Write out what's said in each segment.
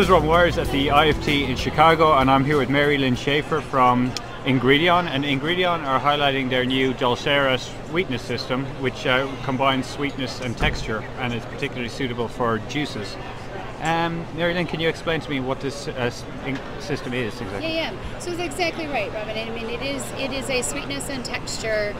This is Robin Wires at the IFT in Chicago, and I'm here with Mary Lynne Shafer from Ingredion. And Ingredion are highlighting their new Dulcera sweetness system, which combines sweetness and texture, and is particularly suitable for juices. Mary Lynne, can you explain to me what this system is exactly? Yeah. So it's exactly right, Robin. I mean, it is a sweetness and texture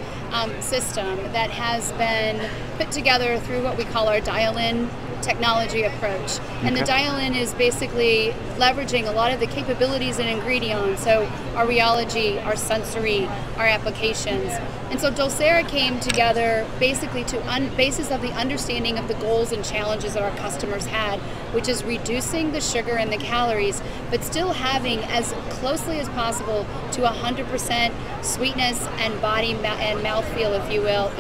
system that has been put together through what we call our dial-in technology approach. And the dial-in is basically leveraging a lot of the capabilities in Ingredion, so our rheology, our sensory, our applications. And so Dulcera came together basically to basis of the understanding of the goals and challenges that our customers had, which is reducing the sugar and the calories, but still having as closely as possible to 100% sweetness and body and mouthfeel, if you will,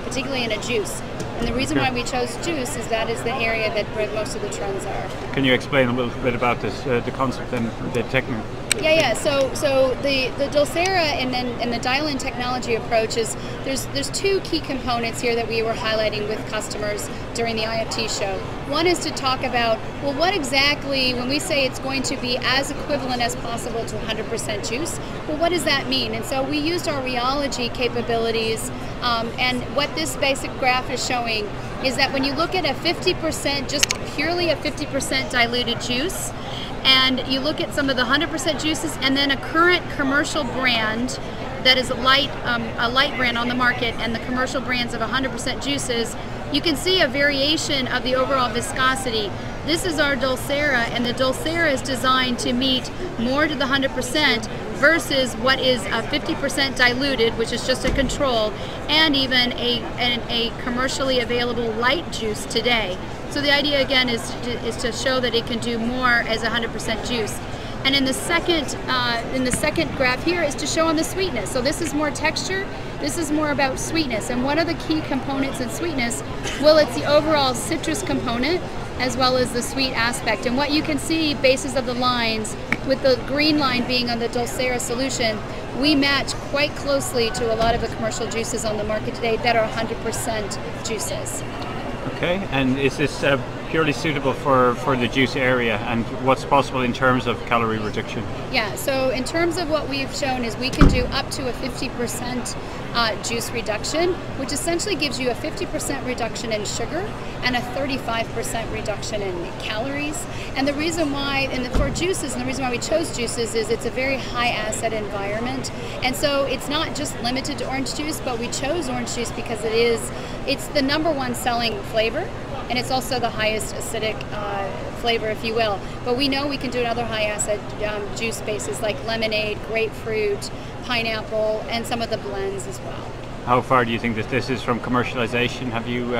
particularly in a juice. And the reason why we chose juice is that is the area where most of the trends are. Can you explain a little bit about this, the concept and the technique? Yeah. So the Dulcera and the dial-in technology approach is there's two key components here that we were highlighting with customers during the IFT show. One is to talk about, well, what exactly, when we say it's going to be as equivalent as possible to 100% juice, well, what does that mean? And so we used our rheology capabilities, and what this basic graph is showing is that when you look at a 50%, just purely a 50% diluted juice, and you look at some of the 100% juices, and then a current commercial brand that is a light brand on the market, and the commercial brands of 100% juices, you can see a variation of the overall viscosity. This is our Dulcera, and the Dulcera is designed to meet more to the 100% versus what is a 50% diluted, which is just a control, and even a commercially available light juice today. So the idea again is to show that it can do more as 100% juice. And in the second graph here is to show on the sweetness. So this is more texture, this is more about sweetness. And one of the key components in sweetness, well, it's the overall citrus component as well as the sweet aspect. And what you can see, basis of the lines, with the green line being on the Dulcera solution, we match quite closely to a lot of the commercial juices on the market today that are 100% juices. Okay, and is this purely suitable for the juice area, and what's possible in terms of calorie reduction? Yeah, so in terms of what we've shown is we can do up to a 50% juice reduction, which essentially gives you a 50% reduction in sugar and a 35% reduction in calories. And the reason why, for juices, and the reason why we chose juices is it's a very high acid environment. And so it's not just limited to orange juice, but we chose orange juice because it's the #1 selling flavor, and it's also the highest acidic flavor, if you will. But we know we can do another high acid juice bases like lemonade, grapefruit, pineapple, and some of the blends as well. How far do you think that this is from commercialization? Have you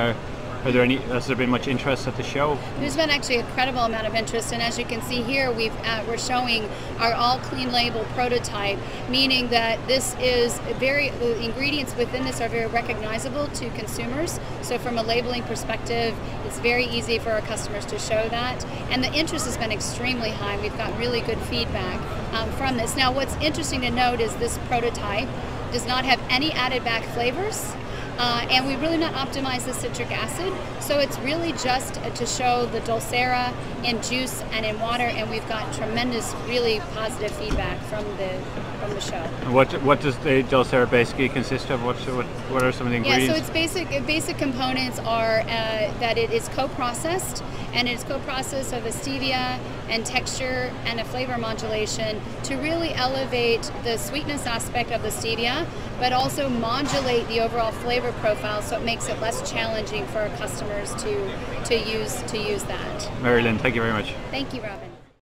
has there been much interest at the show? There's been actually an incredible amount of interest, and as you can see here, we're showing our all clean label prototype, meaning that this is the ingredients within this are very recognizable to consumers. So from a labeling perspective, it's very easy for our customers to show that, and the interest has been extremely high. We've got really good feedback from this. Now, what's interesting to note is this prototype does not have any added back flavors. And we really not optimize the citric acid, so it's really just to show the Dulcera in juice and in water, and we've got tremendous, really positive feedback from the show. What does the Dulcera basically consist of? What are some of the ingredients? Yeah, so its basic components are that it is co-processed, and it's co-processed of a stevia and texture and a flavor modulation to really elevate the sweetness aspect of the stevia, but also modulate the overall flavor profile, so it makes it less challenging for our customers to use that. Mary Lynne, thank you very much. Thank you, Robin.